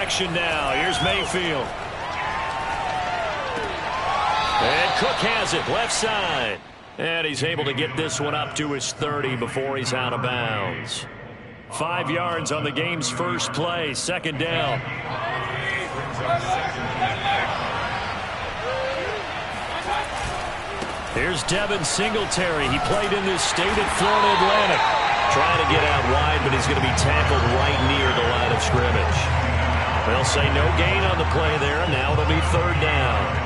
action now. Here's Mayfield. And Cook has it, left side. And he's able to get this one up to his 30 before he's out of bounds. 5 yards on the game's first play, second down. Here's Devin Singletary. He played in this state at Florida Atlantic. Trying to get out wide, but he's going to be tackled right near the line of scrimmage. They'll say no gain on the play there. Now it'll be third down.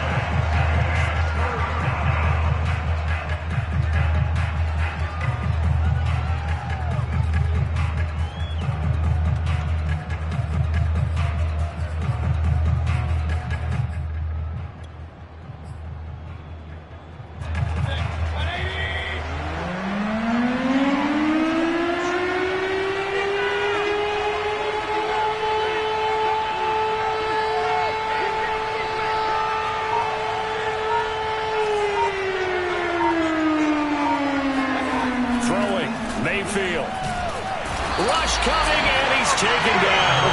Rush coming, and he's taken down.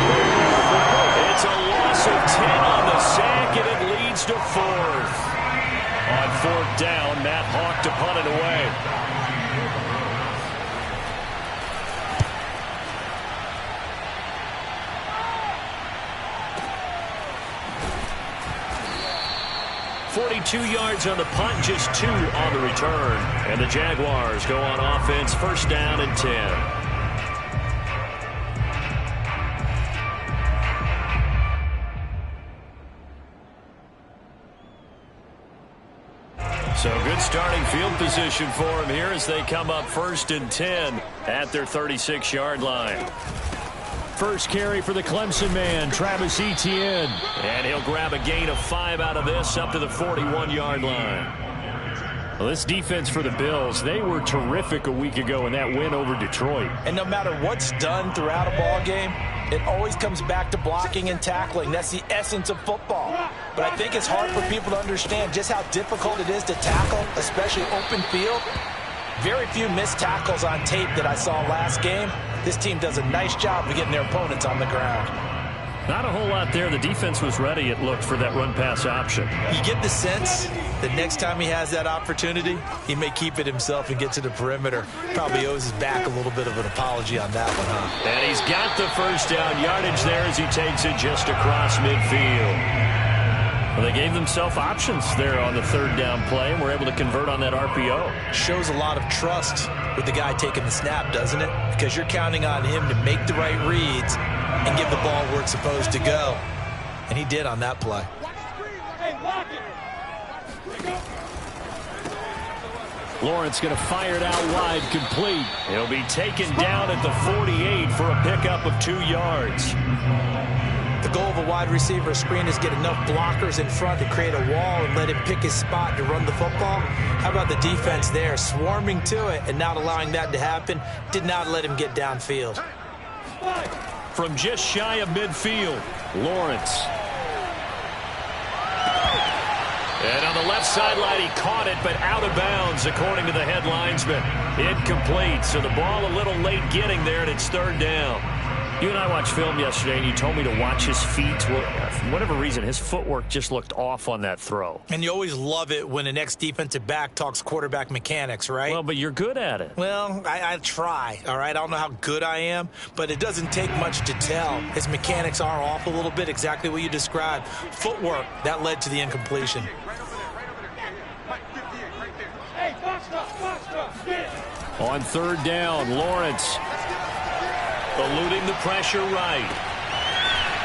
It's a loss of 10 on the sack, and it leads to fourth. On fourth down, Matt Hawk to punt it away. .42 yards on the punt, just 2 on the return. And the Jaguars go on offense, first down and 10. So good starting field position for him here as they come up first and 10 at their 36-yard line. First carry for the Clemson man, Travis Etienne. And he'll grab a gain of 5 out of this up to the 41-yard line. Well, this defense for the Bills, they were terrific a week ago in that win over Detroit. And no matter what's done throughout a ball game, it always comes back to blocking and tackling. That's the essence of football. But I think it's hard for people to understand just how difficult it is to tackle, especially open field. Very few missed tackles on tape that I saw last game. This team does a nice job of getting their opponents on the ground. Not a whole lot there. The defense was ready, it looked, for that run-pass option. You get the sense that next time he has that opportunity, he may keep it himself and get to the perimeter. Probably owes his back a little bit of an apology on that one, huh? And he's got the first down yardage there as he takes it just across midfield. Well, they gave themselves options there on the third down play and were able to convert on that RPO. Shows a lot of trust with the guy taking the snap, doesn't it? Because you're counting on him to make the right reads and give the ball where it's supposed to go. And he did on that play. Lawrence going to fire it out wide, complete. He'll be taken down at the 48 for a pickup of 2 yards. The goal of a wide receiver screen is get enough blockers in front to create a wall and let him pick his spot to run the football. How about the defense there, swarming to it and not allowing that to happen? Did not let him get downfield. From just shy of midfield, Lawrence. And on the left sideline, he caught it, but out of bounds, according to the head linesman. Incomplete, so the ball a little late getting there, and it's third down. You and I watched film yesterday, and you told me to watch his feet. Well, for whatever reason, his footwork just looked off on that throw. And you always love it when an ex-defensive back talks quarterback mechanics, right? Well, but you're good at it. Well, I try, all right? I don't know how good I am, but it doesn't take much to tell. His mechanics are off a little bit, exactly what you described. Footwork, that led to the incompletion. On third down, Lawrence eluding the pressure right.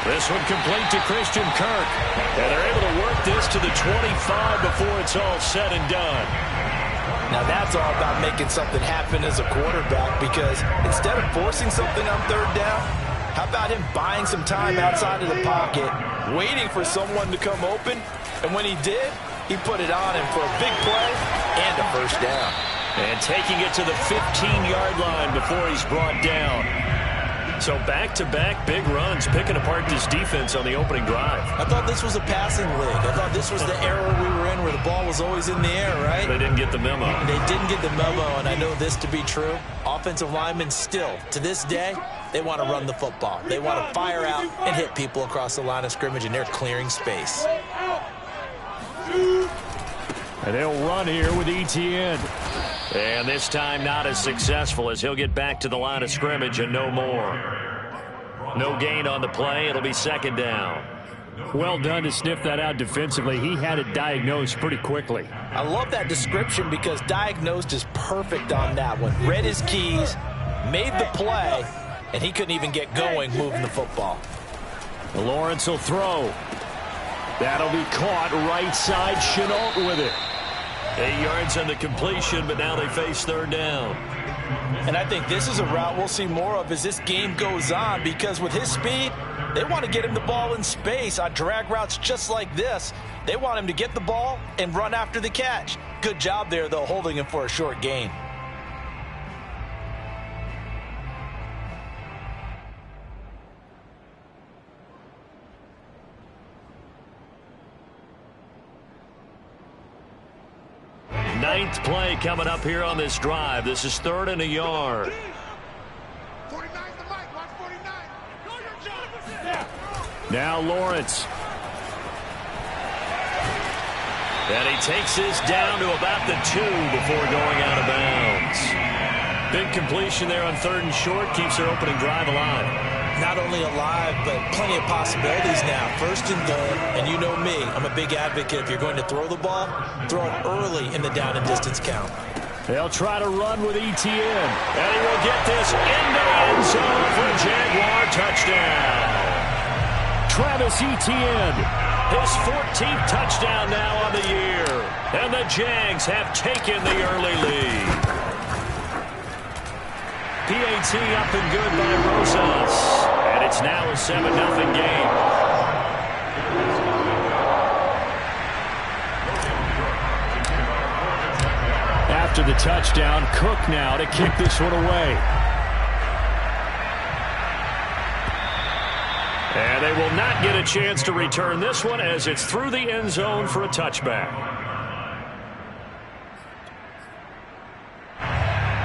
This one complete to Christian Kirk. And they're able to work this to the 25 before it's all said and done. Now that's all about making something happen as a quarterback, because instead of forcing something on third down, how about him buying some time outside of the pocket, waiting for someone to come open, and when he did, he put it on him for a big play and a first down. And taking it to the 15-yard line before he's brought down. So back-to-back big runs, picking apart this defense on the opening drive. I thought this was a passing league. I thought this was the era we were in where the ball was always in the air, right? They didn't get the memo. They didn't get the memo, and I know this to be true. Offensive linemen still, to this day, they want to run the football. They want to fire out and hit people across the line of scrimmage, and they're clearing space. And they'll run here with Etienne. And this time not as successful as he'll get back to the line of scrimmage and no more. No gain on the play. It'll be second down. Well done to sniff that out defensively. He had it diagnosed pretty quickly. I love that description because diagnosed is perfect on that one. Read his keys, made the play, and he couldn't even get going moving the football. Lawrence will throw. That'll be caught right side. Chenault with it. 8 yards on the completion, but now they face third down. And I think this is a route we'll see more of as this game goes on, because with his speed, they want to get him the ball in space on drag routes just like this. They want him to get the ball and run after the catch. Good job there, though, holding him for a short gain. Ninth play coming up here on this drive. This is 3rd and a yard. 49 the mic. Watch 49. Now Lawrence. And he takes this down to about the 2 before going out of bounds. Big completion there on 3rd and short. Keeps their opening drive alive. Not only alive, but plenty of possibilities now. 1st and goal, and you know me, I'm a big advocate. If you're going to throw the ball, throw it early in the down and distance count. They'll try to run with Etienne. And he will get this into the end zone for a Jaguar touchdown. Travis Etienne, his 14th touchdown now on the year. And the Jags have taken the early lead. PAT up and good by Rosas. And it's now a 7-0 game. After the touchdown, Cook now to kick this one away. And they will not get a chance to return this one as it's through the end zone for a touchback.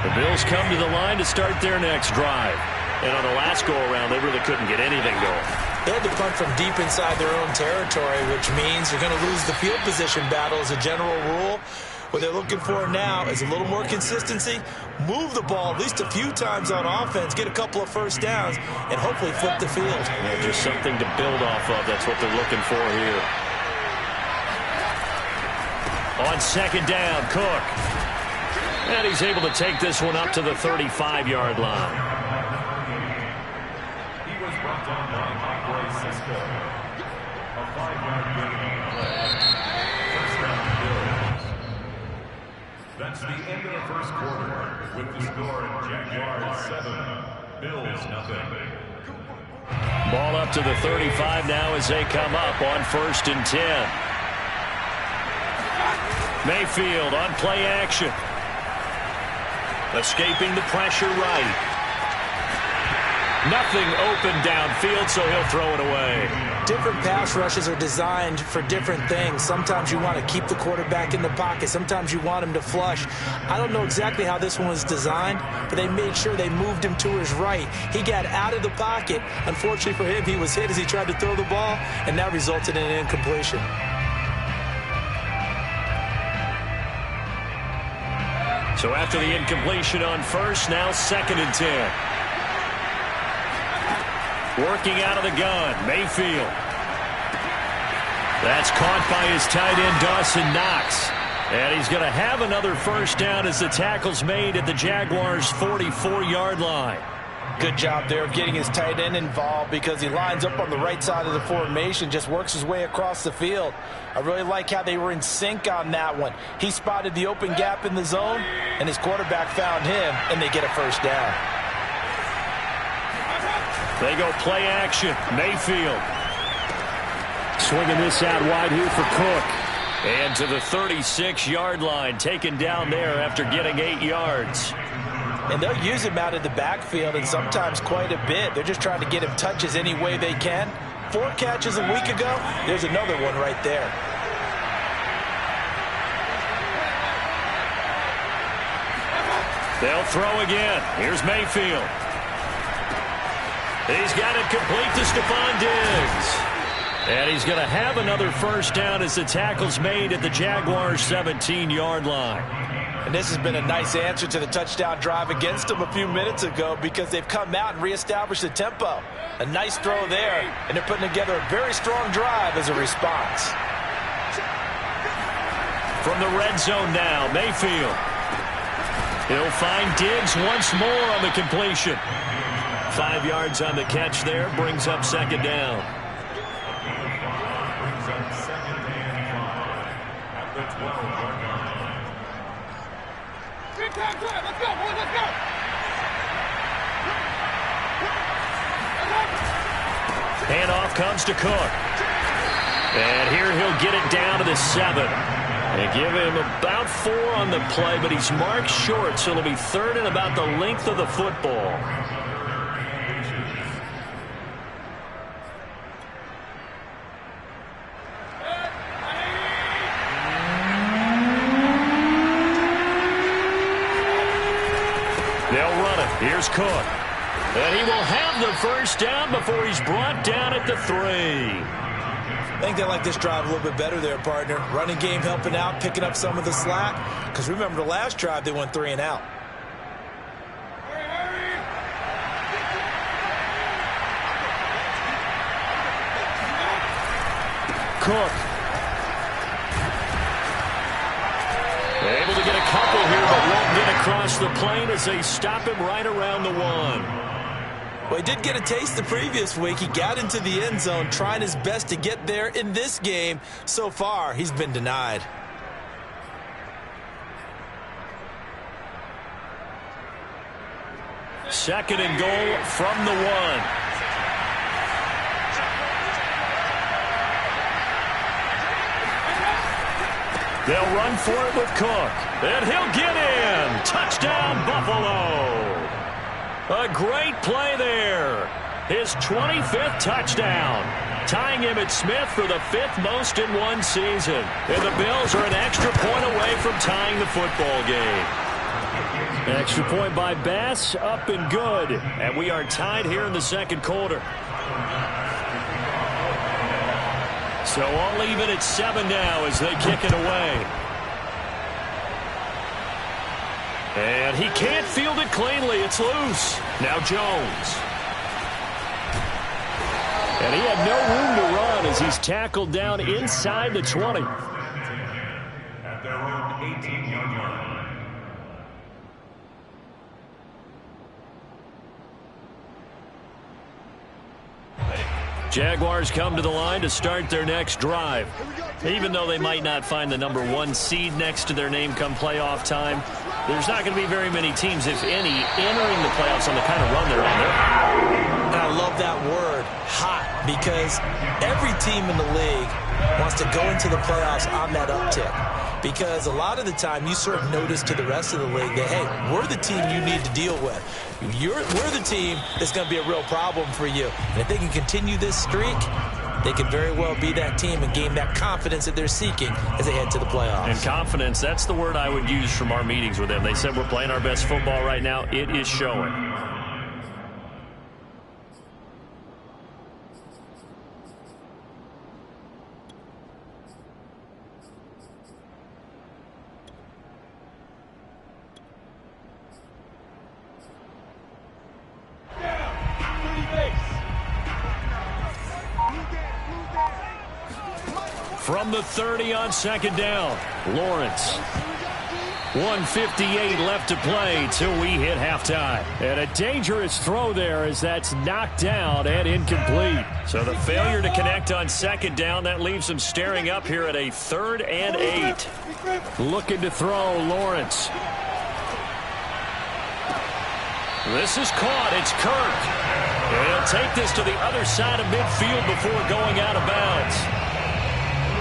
The Bills come to the line to start their next drive. And on the last go-around, they really couldn't get anything going. They had to punt from deep inside their own territory, which means you're going to lose the field position battle as a general rule. What they're looking for now is a little more consistency, move the ball at least a few times on offense, get a couple of first downs, and hopefully flip the field. Yeah, just something to build off of. That's what they're looking for here. On second down, Cook. And he's able to take this one up to the 35-yard line. He was brought down by Cisco. A 5-yard gain play. First down, Bills. That's the end of the first quarter. With the score, Jaguars 7, Bills nothing. Ball up to the 35 now as they come up on 1st and 10. Mayfield on play action. Escaping the pressure right. Nothing open downfield, so he'll throw it away. Different pass rushes are designed for different things. Sometimes you want to keep the quarterback in the pocket. Sometimes you want him to flush. I don't know exactly how this one was designed, but they made sure they moved him to his right. He got out of the pocket. Unfortunately for him, he was hit as he tried to throw the ball, and that resulted in an incompletion. So after the incompletion on 1st, now 2nd and 10. Working out of the gun, Mayfield. That's caught by his tight end, Dawson Knox. And he's going to have another first down as the tackle's made at the Jaguars' 44-yard line. Good job there of getting his tight end involved because he lines up on the right side of the formation, just works his way across the field. I really like how they were in sync on that one. He spotted the open gap in the zone, and his quarterback found him, and they get a first down. They go play action. Mayfield. Swinging this out wide here for Cook. And to the 36-yard line, taken down there after getting 8 yards. And they'll use him out in the backfield, and sometimes quite a bit. They're just trying to get him touches any way they can. 4 catches a week ago, there's another one right there. They'll throw again. Here's Mayfield. He's got it complete to Stephon Diggs. And he's going to have another first down as the tackle's made at the Jaguars' 17-yard line. And this has been a nice answer to the touchdown drive against them a few minutes ago because they've come out and reestablished the tempo. A nice throw there, and they're putting together a very strong drive as a response. From the red zone now, Mayfield. He'll find Diggs once more on the completion. 5 yards on the catch there, brings up second down. Brings up second and 5 at the 12-yard line. Big time drive. Let's go, boys. Let's go. Handoff comes to Cook. And here he'll get it down to the 7. They give him about 4 on the play, but he's marked short, so it'll be third and about the length of the football. They'll run it. Here's Cook. And he will have the first down before he's brought down at the 3. I think they like this drive a little bit better there, partner. Running game helping out, picking up some of the slack. Because remember the last drive, they went 3 and out. Cook. Able to get a couple here, but won't get across the plane as they stop him right around the 1. Well, he did get a taste the previous week. He got into the end zone, trying his best to get there in this game. So far, he's been denied. Second and goal from the 1. They'll run for it with Cook. And he'll get in. Touchdown, Buffalo. A great play there. His 25th touchdown. Tying him at Smith for the 5th most in one season. And the Bills are an extra point away from tying the football game. Extra point by Bass, up and good. And we are tied here in the second quarter. So I'll leave it at 7 now as they kick it away. And he can't field it cleanly. It's loose. Now Jones. And he had no room to run as he's tackled down inside the 20. At their own 18-yard line. Jaguars come to the line to start their next drive. Even though they might not find the number 1 seed next to their name come playoff time, there's not going to be very many teams, if any, entering the playoffs on the kind of run they're on. They're hot. And I love that word, hot, because every team in the league wants to go into the playoffs on that uptick. Because a lot of the time you serve notice to the rest of the league that, hey, we're the team you need to deal with. We're the team that's going to be a real problem for you. And if they can continue this streak, they could very well be that team and gain that confidence that they're seeking as they head to the playoffs. And confidence, that's the word I would use from our meetings with them. They said we're playing our best football right now. It is showing. From the 30 on second down, Lawrence. 1:58 left to play till we hit halftime. And a dangerous throw there as that's knocked down and incomplete. So the failure to connect on second down, that leaves them staring up here at a 3rd and 8. Looking to throw, Lawrence. This is caught. It's Kirk. And he'll take this to the other side of midfield before going out of bounds.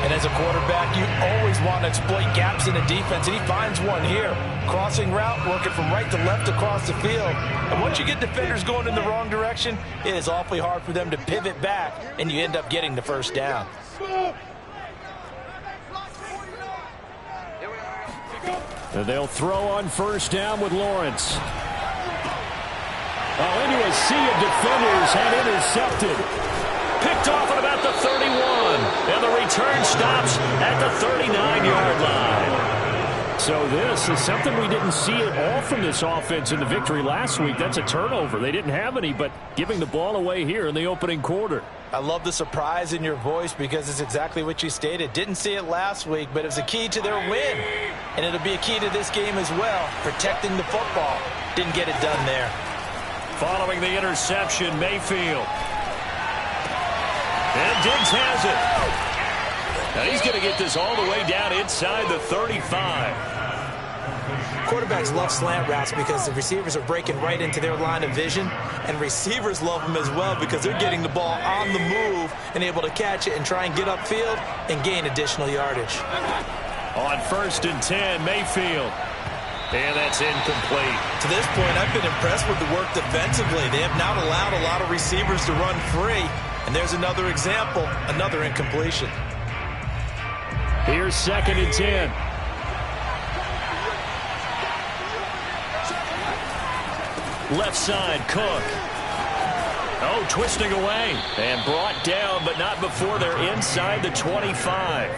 And as a quarterback, you always want to exploit gaps in the defense, and he finds one here. Crossing route, working from right to left across the field. And once you get defenders going in the wrong direction, it is awfully hard for them to pivot back, and you end up getting the first down. And they'll throw on first down with Lawrence. Oh, into a sea of defenders and intercepted. Picked off at about the 31. And the return stops at the 39-yard line. So this is something we didn't see at all from this offense in the victory last week. That's a turnover. They didn't have any, but giving the ball away here in the opening quarter. I love the surprise in your voice because it's exactly what you stated. Didn't see it last week, but it was a key to their win. And it'll be a key to this game as well, protecting the football. Didn't get it done there. Following the interception, Mayfield. And Diggs has it. Now he's going to get this all the way down inside the 35. Quarterbacks love slant routes because the receivers are breaking right into their line of vision, and receivers love them as well because they're getting the ball on the move and able to catch it and try and get upfield and gain additional yardage. On 1st and 10, Mayfield. And that's incomplete. To this point, I've been impressed with the work defensively. They have not allowed a lot of receivers to run free. And there's another example, another incompletion. Here's 2nd and 10. Left side, Cook. Oh, twisting away. And brought down, but not before they're inside the 25.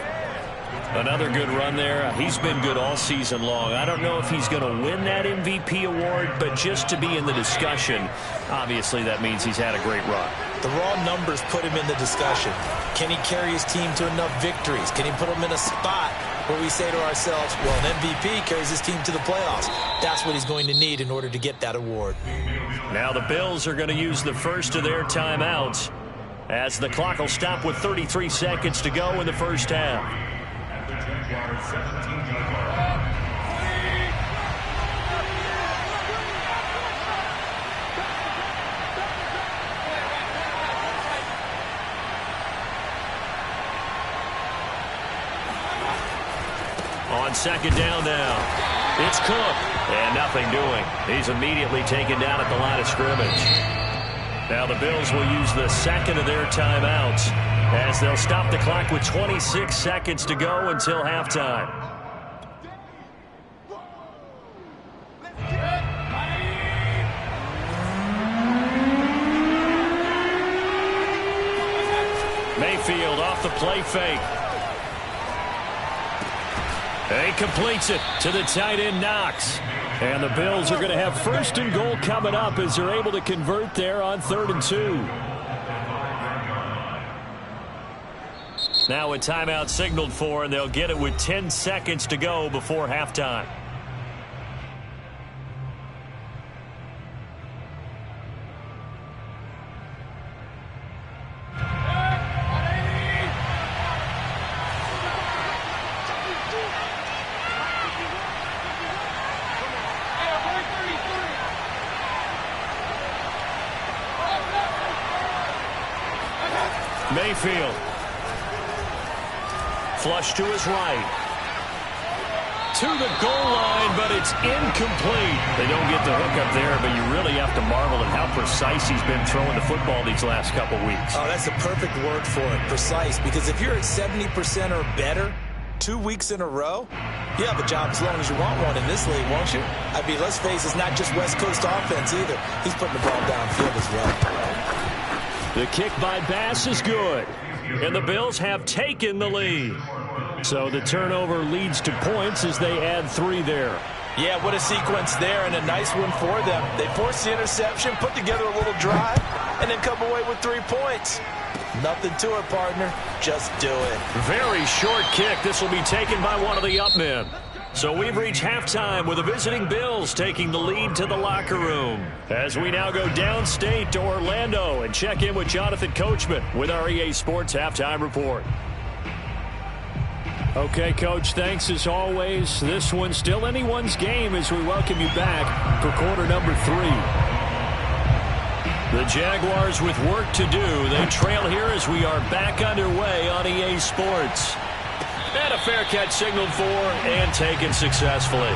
Another good run there. He's been good all season long. I don't know if he's going to win that MVP award, but just to be in the discussion, obviously that means he's had a great run. The raw numbers put him in the discussion. Can he carry his team to enough victories? Can he put them in a spot where we say to ourselves, well, an MVP carries his team to the playoffs. That's what he's going to need in order to get that award. Now the Bills are going to use the first of their timeouts as the clock will stop with 33 seconds to go in the first half. On 2nd down now, it's Cook, and nothing doing. He's immediately taken down at the line of scrimmage. Now the Bills will use the 2nd of their timeouts as they'll stop the clock with 26 seconds to go until halftime. Mayfield off the play fake. He completes it to the tight end, Knox. And the Bills are going to have 1st and goal coming up as they're able to convert there on 3rd and 2. Now a timeout signaled for, and they'll get it with 10 seconds to go before halftime. Mayfield. Flush to his right. To the goal line, but it's incomplete. They don't get the hook up there, but you really have to marvel at how precise he's been throwing the football these last couple weeks. Oh, that's the perfect word for it, precise. Because if you're at 70% or better 2 weeks in a row, you have a job as long as you want one in this league, won't you? I mean, let's face it, it's not just West Coast offense either. He's putting the ball downfield as well. The kick by Bass is good. And the Bills have taken the lead. So the turnover leads to points as they add 3 there. Yeah, what a sequence there, and a nice one for them. They forced the interception, put together a little drive, and then come away with 3 points. Nothing to it, partner. Just do it. Very short kick. This will be taken by one of the up men. So we've reached halftime with the visiting Bills taking the lead to the locker room. As we now go downstate to Orlando and check in with Jonathan Coachman with our EA Sports Halftime Report. Okay, Coach, thanks as always. This one's still anyone's game as we welcome you back for quarter number 3. The Jaguars with work to do. They trail here as we are back underway on EA Sports. And a fair catch signaled for and taken successfully.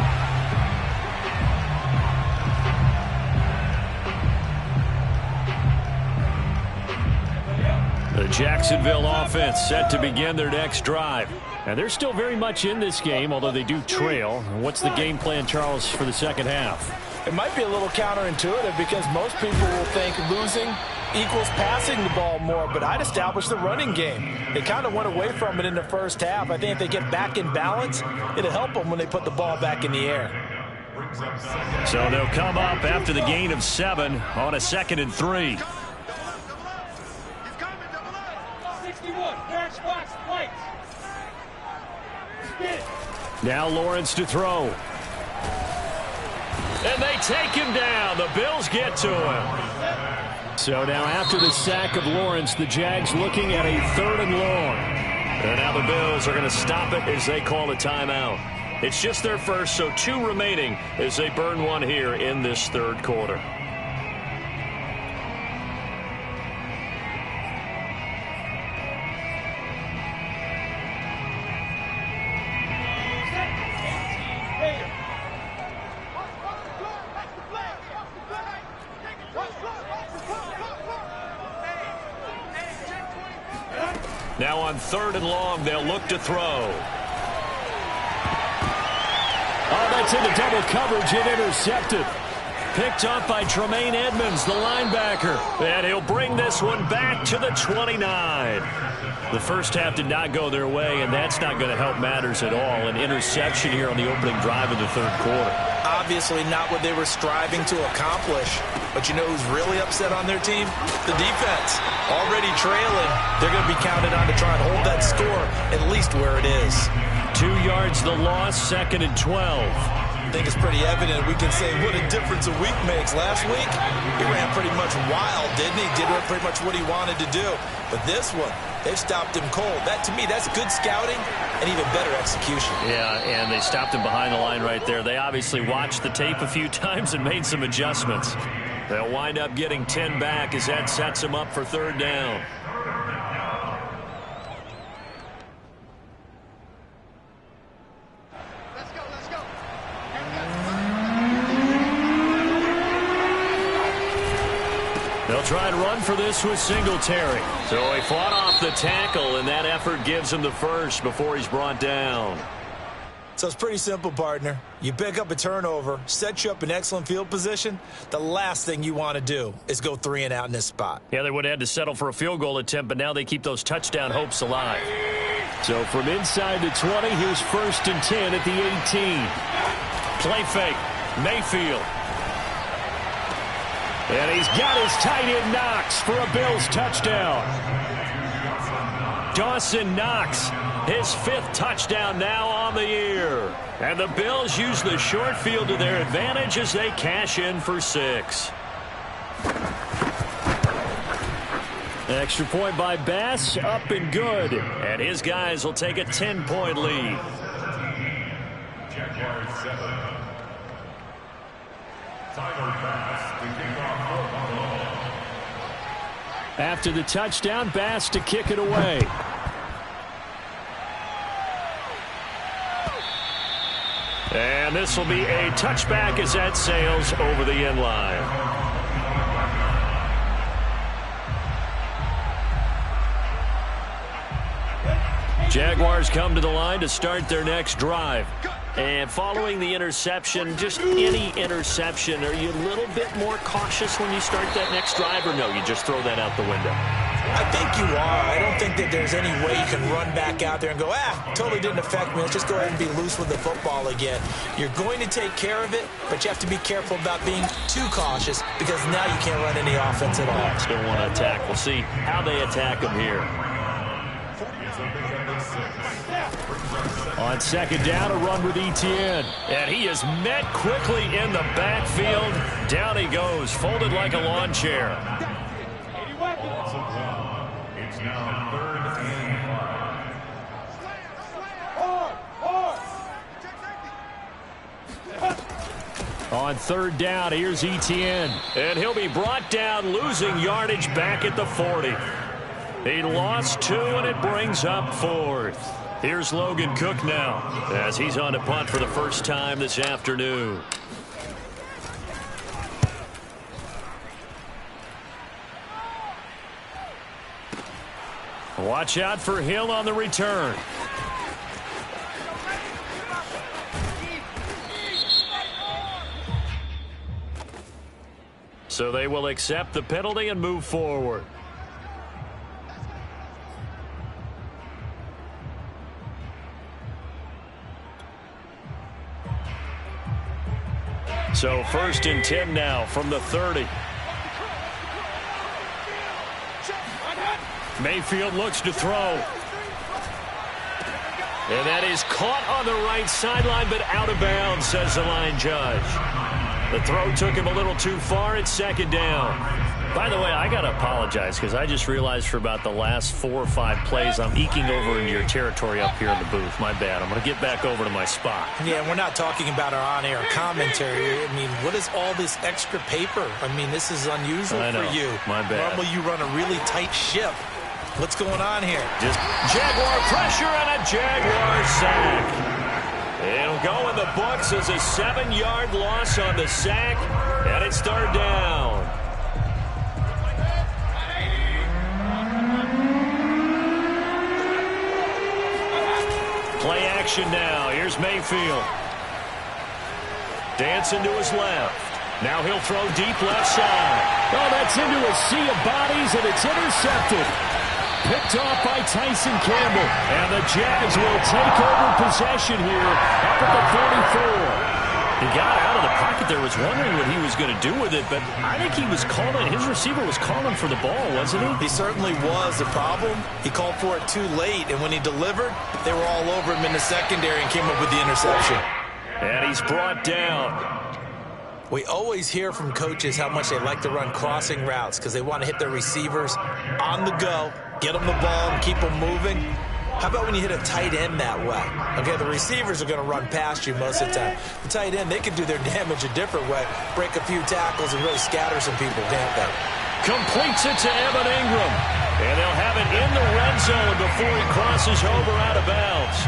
The Jacksonville offense set to begin their next drive. And they're still very much in this game, although they do trail. What's the game plan, Charles, for the second half? It might be a little counterintuitive because most people will think losing equals passing the ball more, but I'd establish the running game. They kind of went away from it in the first half. I think if they get back in balance, it'll help them when they put the ball back in the air. So they'll come up after the gain of 7 on a 2nd and 3. 61, third spots, lights. Now Lawrence to throw. And they take him down. The Bills get to him. So now after the sack of Lawrence, the Jags looking at a 3rd and long. And now the Bills are going to stop it as they call a timeout. It's just their first, so 2 remaining as they burn one here in this 3rd quarter. Now on 3rd and long, they'll look to throw. Oh, that's into double coverage and intercepted. Picked up by Tremaine Edmonds, the linebacker. And he'll bring this one back to the 29. The first half did not go their way, and that's not going to help matters at all. An interception here on the opening drive of the 3rd quarter. Obviously not what they were striving to accomplish. But you know who's really upset on their team? The defense. Already trailing. They're going to be counted on to try and hold that score at least where it is. 2 yards the loss, 2nd and 12. I think it's pretty evident. We can say what a difference a week makes. Last week, he ran pretty much wild, didn't he? Did pretty much what he wanted to do. But this one, they've stopped him cold. That, to me, that's good scouting and even better execution. Yeah, and they stopped him behind the line right there. They obviously watched the tape a few times and made some adjustments. They'll wind up getting 10 back as that sets them up for 3rd down. They'll try and run for this with Singletary. So he fought off the tackle, and that effort gives him the first before he's brought down. So it's pretty simple, partner. You pick up a turnover, set you up in excellent field position. The last thing you want to do is go 3 and out in this spot. Yeah, they would have had to settle for a field goal attempt, but now they keep those touchdown hopes alive. So from inside the 20, here's 1st and 10 at the 18. Play fake. Mayfield. And he's got his tight end Knox for a Bills touchdown. Dawson Knox, his 5th touchdown now on the year. And the Bills use the short field to their advantage as they cash in for 6. Extra point by Bass, up and good. And his guys will take a 10-point lead. Jaguars 7. Tyler Bass to kick off football. After the touchdown, Bass to kick it away. And this will be a touchback as that sails over the end line. Jaguars come to the line to start their next drive. And following the interception, just any interception, are you a little bit more cautious when you start that next drive, or no, you just throw that out the window? I think you are. I don't think that there's any way you can run back out there and go, totally didn't affect me. Let's just go ahead and be loose with the football again. You're going to take care of it, but you have to be careful about being too cautious because now you can't run any offense at all. Still want to attack. We'll see how they attack them here. On 2nd down, a run with Etienne. And he is met quickly in the backfield. Down he goes, folded like a lawn chair. It's now 3rd and 5. On 3rd down, here's Etienne. And he'll be brought down, losing yardage back at the 40. He lost 2, and it brings up 4th. Here's Logan Cook now as he's on to punt for the first time this afternoon. Watch out for Hill on the return. So they will accept the penalty and move forward. So 1st and 10 now from the 30. Mayfield looks to throw. And that is caught on the right sideline, but out of bounds, says the line judge. The throw took him a little too far. It's 2nd down. By the way, I got to apologize because I just realized for about the last 4 or 5 plays I'm eking over into your territory up here in the booth. My bad. I'm going to get back over to my spot. Yeah, we're not talking about our on-air commentary. I mean, what is all this extra paper? I mean, this is unusual for you. My bad. Normally you run a really tight ship. What's going on here? Just Jaguar pressure and a Jaguar sack. It'll go in the books as a 7-yard loss on the sack, and it's 3rd down. Play action now. Here's Mayfield. Dancing to his left. Now he'll throw deep left side. Oh, that's into a sea of bodies, and it's intercepted. Picked off by Tyson Campbell. And the Jags will take over possession here up at the 44. He got out of the pocket there, was wondering what he was going to do with it, but I think he was calling, his receiver was calling for the ball, wasn't he? He certainly was. The problem, he called for it too late, and when he delivered, they were all over him in the secondary and came up with the interception. And he's brought down. We always hear from coaches how much they like to run crossing routes because they want to hit their receivers on the go, get them the ball, and keep them moving. How about when you hit a tight end that way? Okay, the receivers are going to run past you most of the time. The tight end, they can do their damage a different way, break a few tackles and really scatter some people, can't they? Completes it to Evan Ingram. And they'll have it in the red zone before he crosses over out of bounds.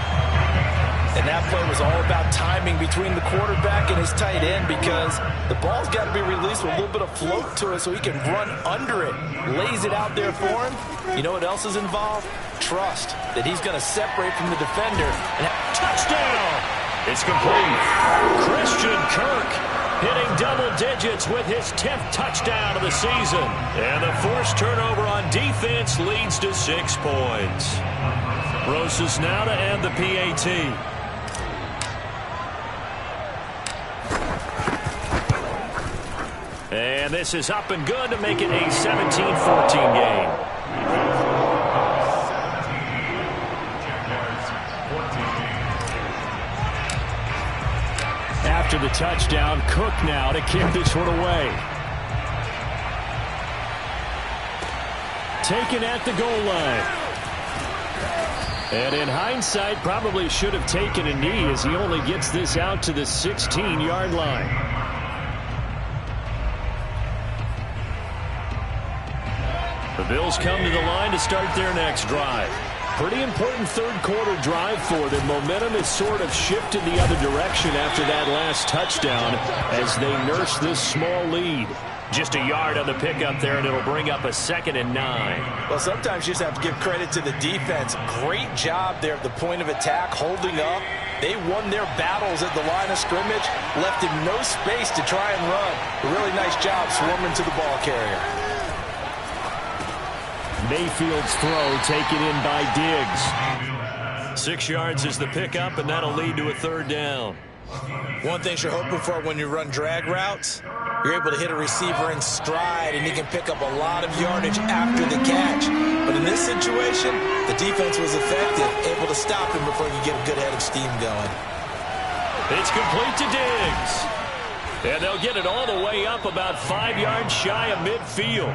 And that play was all about timing between the quarterback and his tight end because the ball's got to be released with a little bit of float to it so he can run under it. Lays it out there for him. You know what else is involved? Trust that he's going to separate from the defender. And touchdown! It's complete. Christian Kirk hitting double digits with his 10th touchdown of the season. And the forced turnover on defense leads to 6 points. Roses now to end the PAT. And this is up and good to make it a 17-14 game. After the touchdown, Cook now to kick this one away. Taken at the goal line. And in hindsight, probably should have taken a knee as he only gets this out to the 16-yard line. The Bills come to the line to start their next drive. Pretty important third-quarter drive for them. Momentum has sort of shifted the other direction after that last touchdown as they nurse this small lead. Just a yard on the pickup there, and it'll bring up a 2nd and 9. Well, sometimes you just have to give credit to the defense. Great job there at the point of attack, holding up. They won their battles at the line of scrimmage, left him no space to try and run. A really nice job swarming to the ball carrier. Mayfield's throw taken in by Diggs. 6 yards is the pickup, and that'll lead to a 3rd down. One thing you're hoping for when you run drag routes, you're able to hit a receiver in stride, and he can pick up a lot of yardage after the catch. But in this situation, the defense was effective, able to stop him before you get a good head of steam going. It's complete to Diggs. And they'll get it all the way up about 5 yards shy of midfield.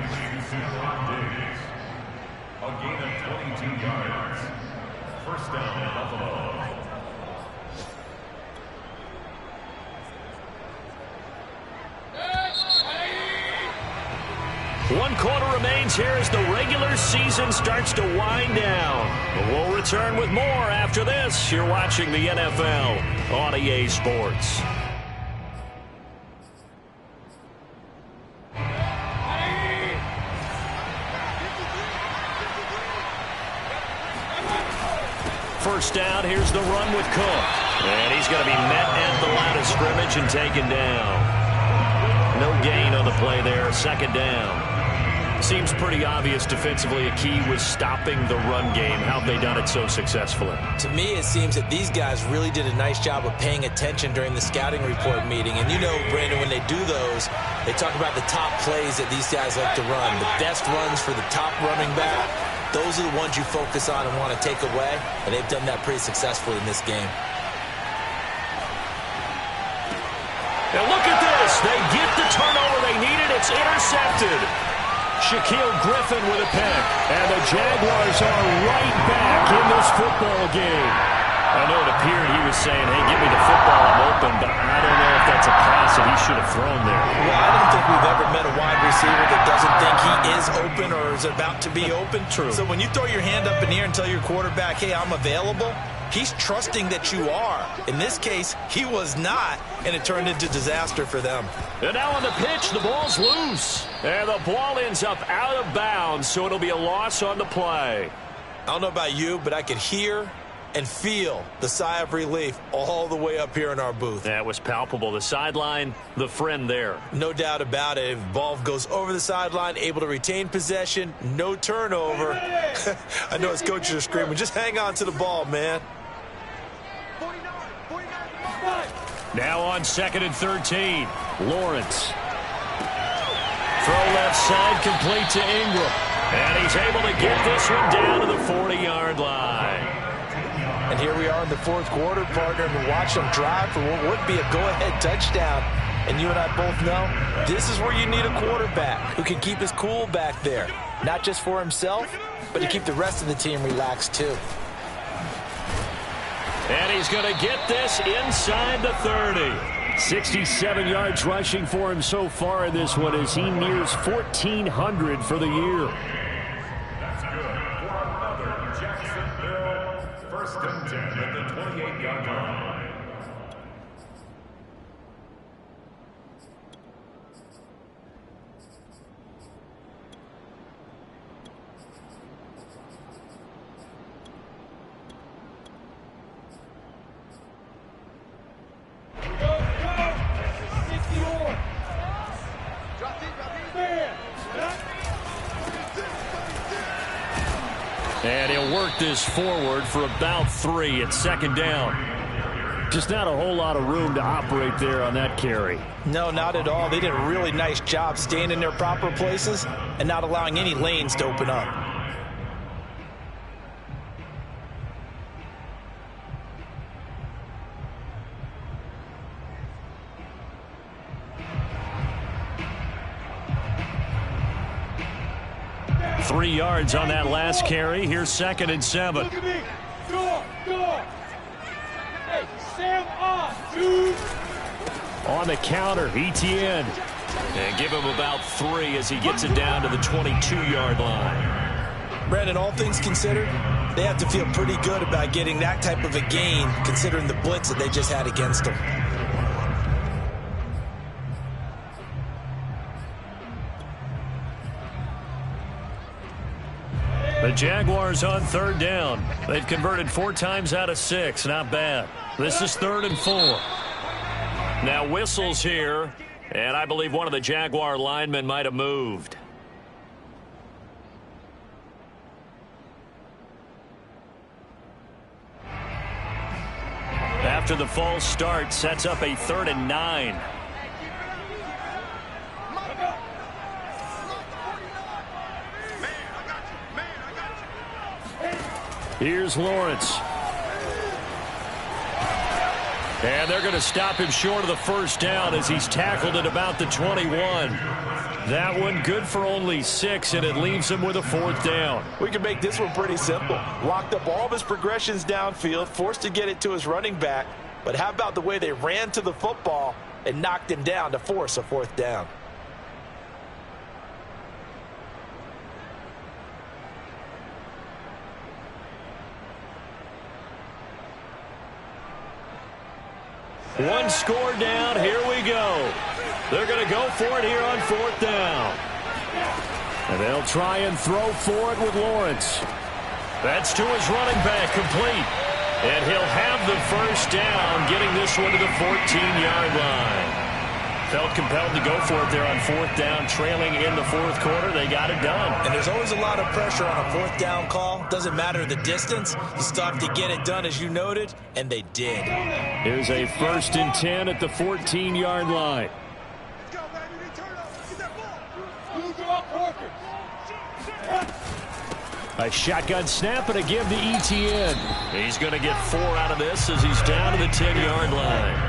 A gain of 22 yards. First down, Buffalo. 1 quarter remains here as the regular season starts to wind down. But we'll return with more after this. You're watching the NFL on EA Sports. First down, here's the run with Cook. And he's going to be met at the line of scrimmage and taken down. No gain on the play there, second down. Seems pretty obvious defensively a key was stopping the run game. How have they done it so successfully? To me, it seems that these guys really did a nice job of paying attention during the scouting report meeting. And you know, Brandon, when they do those, they talk about the top plays that these guys like to run. The best runs for the top running back. Those are the ones you focus on and want to take away. And they've done that pretty successfully in this game. And look at this. They get the turnover they needed. It's intercepted. Shaquille Griffin with a pick. And the Jaguars are right back in this football game. I know it appeared he was saying, hey, give me the football, I'm open, but I don't know if that's a pass that he should have thrown there. Well, I don't think we've ever met a wide receiver that doesn't think he is open or is about to be open. True. So when you throw your hand up in the air and tell your quarterback, hey, I'm available, he's trusting that you are. In this case, he was not, and it turned into disaster for them. And now on the pitch, the ball's loose. And the ball ends up out of bounds, so it'll be a loss on the play. I don't know about you, but I could hear and feel the sigh of relief all the way up here in our booth. That was palpable. The sideline, the friend there. No doubt about it. If ball goes over the sideline, able to retain possession, no turnover. I know his coaches are screaming, just hang on to the ball, man. Now on 2nd and 13, Lawrence. Throw left side, complete to Ingram. And he's able to get this one down to the 40-yard line. And here we are in the 4th quarter, partner, and we watch them drive for what would be a go-ahead touchdown. And you and I both know this is where you need a quarterback who can keep his cool back there. Not just for himself, but to keep the rest of the team relaxed too. And he's going to get this inside the 30. 67 yards rushing for him so far in this one as he nears 1,400 for the year. That's good for another Jacksonville 1st and 10 at the 28-yard line. And he'll work this forward for about 3 at 2nd down. Just not a whole lot of room to operate there on that carry. No, not at all. They did a really nice job staying in their proper places and not allowing any lanes to open up. Three yards on that last carry. Here's 2nd and 7. Look at me. Go. Hey, Sam off, dude. On the counter, ETN. And give him about 3 as he gets it down to the 22-yard line. Brandon, all things considered, they have to feel pretty good about getting that type of a gain considering the blitz that they just had against them. The Jaguars on 3rd down. They've converted 4 times out of 6. Not bad. This is 3rd and 4. Now whistles here, and I believe one of the Jaguar linemen might have moved. After the false start, sets up a 3rd and 9. Here's Lawrence. And they're going to stop him short of the 1st down as he's tackled at about the 21. That one good for only 6, and it leaves him with a 4th down. We can make this one pretty simple. Locked up all of his progressions downfield, forced to get it to his running back. But how about the way they ran to the football and knocked him down to force a 4th down? One score down. Here we go. They're going to go for it here on 4th down. And they'll try and throw for it with Lawrence. That's to his running back, complete. And he'll have the first down, getting this one to the 14-yard line. Felt compelled to go for it there on 4th down, trailing in the 4th quarter. They got it done. And there's always a lot of pressure on a 4th down call. Doesn't matter the distance. You still have to get it done, as you noted, and they did. Here's a 1st and 10 at the 14-yard line. A shotgun snap and a give to Etienne. He's going to get 4 out of this as he's down to the 10-yard line.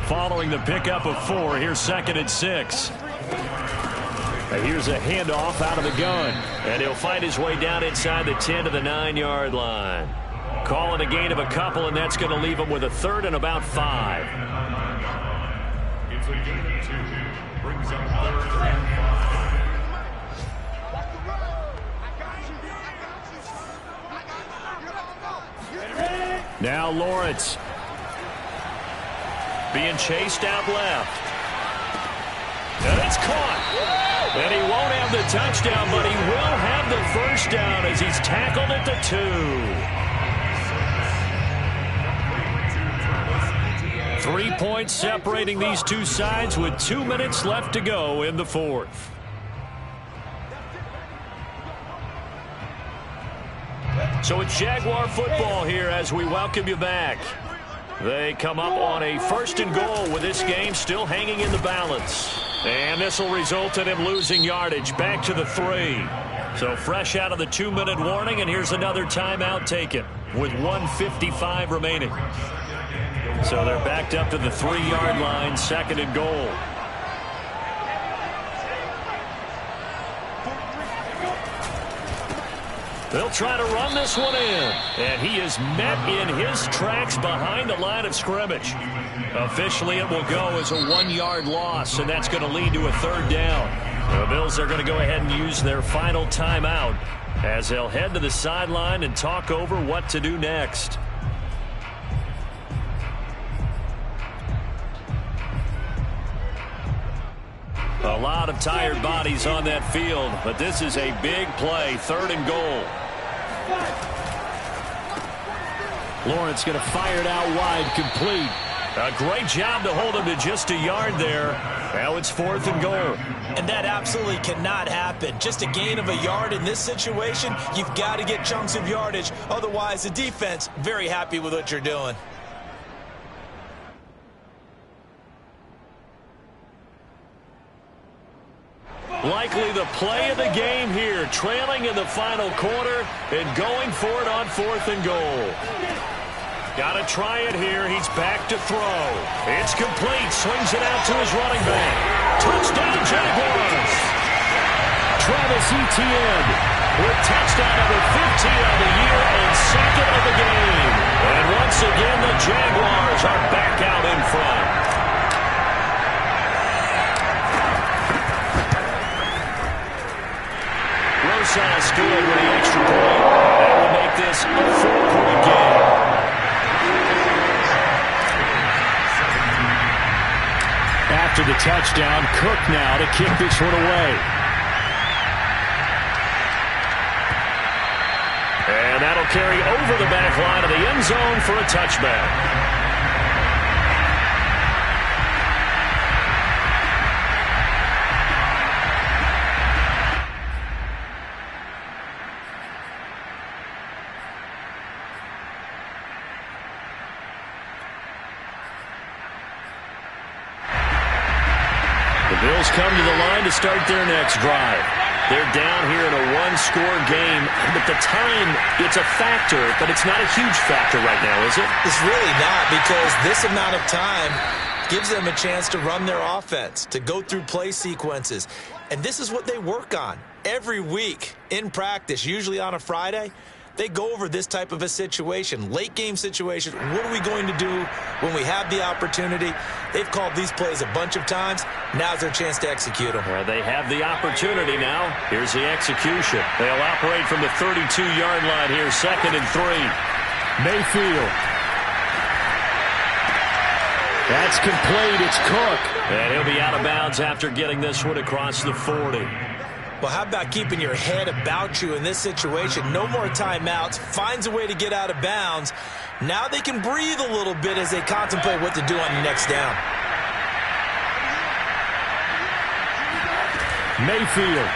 Following the pickup of 4, here's 2nd and 6. And here's a handoff out of the gun. And he'll find his way down inside the 10 to the 9-yard line. Calling a gain of a couple, and that's going to leave him with a 3rd and about 5. It's a gain of 2. Brings up 3rd and 5. Now Lawrence. Being chased out left. And it's caught. And he won't have the touchdown, but he will have the first down as he's tackled at the 2. 3 points separating these two sides with 2 minutes left to go in the 4th. So it's Jaguar football here as we welcome you back. They come up on a 1st and goal with this game still hanging in the balance. And this will result in him losing yardage back to the 3. So fresh out of the 2-minute warning, and here's another timeout taken with 1:55 remaining. So they're backed up to the 3-yard line, 2nd and goal. They'll try to run this one in. And he is met in his tracks behind the line of scrimmage. Officially, it will go as a 1-yard loss, and that's going to lead to a 3rd down. The Bills are going to go ahead and use their final timeout as they'll head to the sideline and talk over what to do next. A lot of tired bodies on that field, but this is a big play, 3rd and goal. Lawrence going to fire it out wide, complete. A great job to hold him to just a yard there. Now it's 4th and goal. And that absolutely cannot happen. Just a gain of a yard in this situation, you've got to get chunks of yardage. Otherwise, the defense, very happy with what you're doing. Likely the play of the game here, trailing in the final quarter and going for it on 4th and goal. Got to try it here. He's back to throw. It's complete. Swings it out to his running back. Touchdown, Jaguars. Travis Etienne with touchdown number 15 of the year and 2nd of the game. And once again, the Jaguars are back out in front. Rosas scored with the extra point. That will make this a 4-point game. After the touchdown, Cook now to kick this one away. And that'll carry over the back line of the end zone for a touchback. Bills come to the line to start their next drive. They're down here in a 1-score game, but the time, it's a factor, but it's not a huge factor right now, is it? It's really not, because this amount of time gives them a chance to run their offense, to go through play sequences. And this is what they work on every week in practice, usually on a Friday. They go over this type of a situation, late game situation. What are we going to do when we have the opportunity? They've called these plays a bunch of times. Now's their chance to execute them. Well, they have the opportunity now. Here's the execution. They'll operate from the 32-yard line here, 2nd and 3. Mayfield. That's complete. It's Cook. And he'll be out of bounds after getting this one across the 40. Well, how about keeping your head about you in this situation? No more timeouts. Finds a way to get out of bounds. Now they can breathe a little bit as they contemplate what to do on the next down. Mayfield.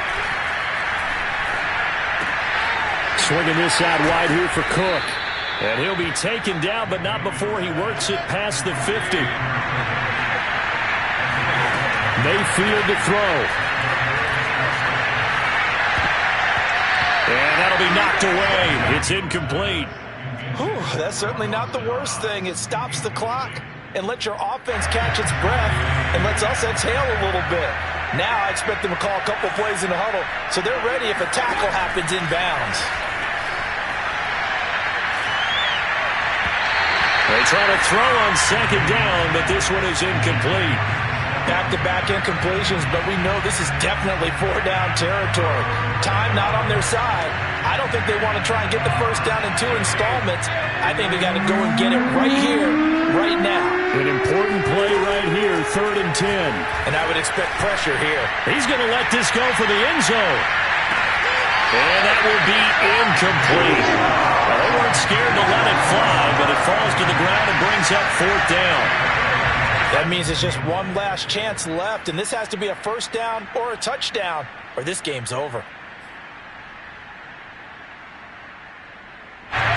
Swinging this out wide here for Cook. And he'll be taken down, but not before he works it past the 50. Mayfield to throw. And that'll be knocked away. It's incomplete. Whew, that's certainly not the worst thing. It stops the clock and lets your offense catch its breath and lets us exhale a little bit. Now I expect them to call a couple plays in the huddle so they're ready if a tackle happens inbounds. They try to throw on second down, but this one is incomplete. Back-to-back incompletions, but we know this is definitely four-down territory. Time not on their side. I don't think they want to try and get the first down in 2 installments. I think they got to go and get it right here, right now. An important play right here, 3rd and 10. And I would expect pressure here. He's going to let this go for the end zone. And that will be incomplete. Well, they weren't scared to let it fly, but it falls to the ground and brings up 4th down. That means it's just one last chance left, and this has to be a first down or a touchdown, or this game's over.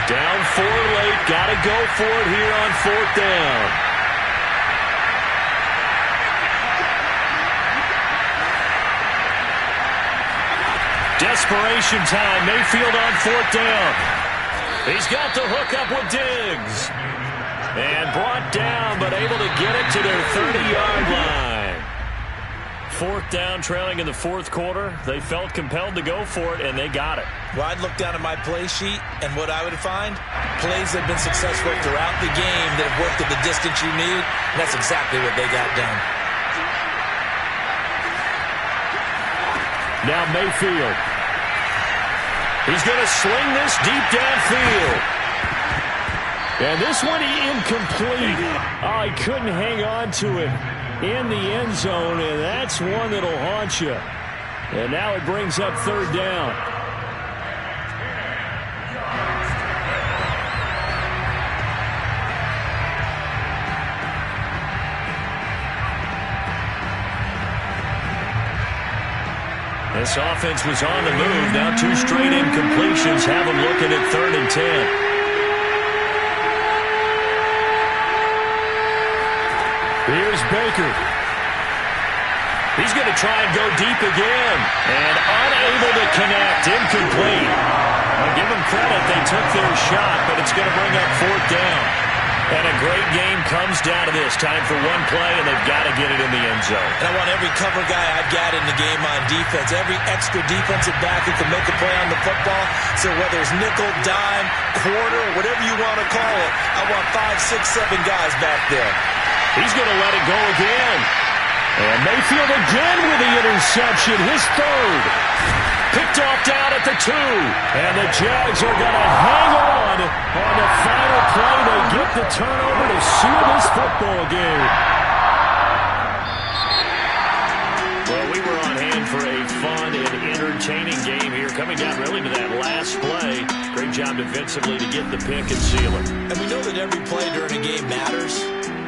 Down 4 late. Got to go for it here on 4th down. Desperation time. Mayfield on 4th down. He's got the hook up with Diggs. And brought down, but able to get it to their 30-yard line. 4th down, trailing in the 4th quarter. They felt compelled to go for it, and they got it. Well, I'd look down at my play sheet, and what I would find, plays that have been successful throughout the game that have worked at the distance you need, and that's exactly what they got done. Now Mayfield. He's going to sling this deep downfield. And this one incomplete. Oh, he couldn't hang on to it in the end zone, and that's one that'll haunt you. And now it brings up 3rd down. This offense was on the move. Now 2 straight incompletions have them looking at 3rd and 10. Here's Baker. He's going to try and go deep again. And unable to connect. Incomplete. I'll give them credit. They took their shot, but it's going to bring up 4th down. And a great game comes down to this. Time for one play, and they've got to get it in the end zone. And I want every cover guy I've got in the game on defense. Every extra defensive back who can make a play on the football. So whether it's nickel, dime, quarter, whatever you want to call it, I want 5, 6, 7 guys back there. He's going to let it go again. And Mayfield again with the interception, his 3rd. Picked off down at the 2. And the Jags are going to hang on the final play. They get the turnover to seal this football game. Well, we were on hand for a fun and entertaining game here. Coming down really to that last play. Great job defensively to get the pick and seal it. And we know that every play during a game matters.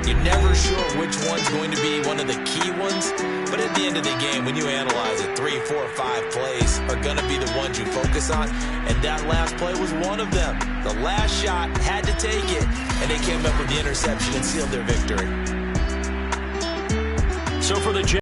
You're never sure which one's going to be one of the key ones. But at the end of the game, when you analyze it, 3, 4, 5 plays are going to be the ones you focus on. And that last play was one of them. The last shot had to take it, and they came up with the interception and sealed their victory. So for the Jags,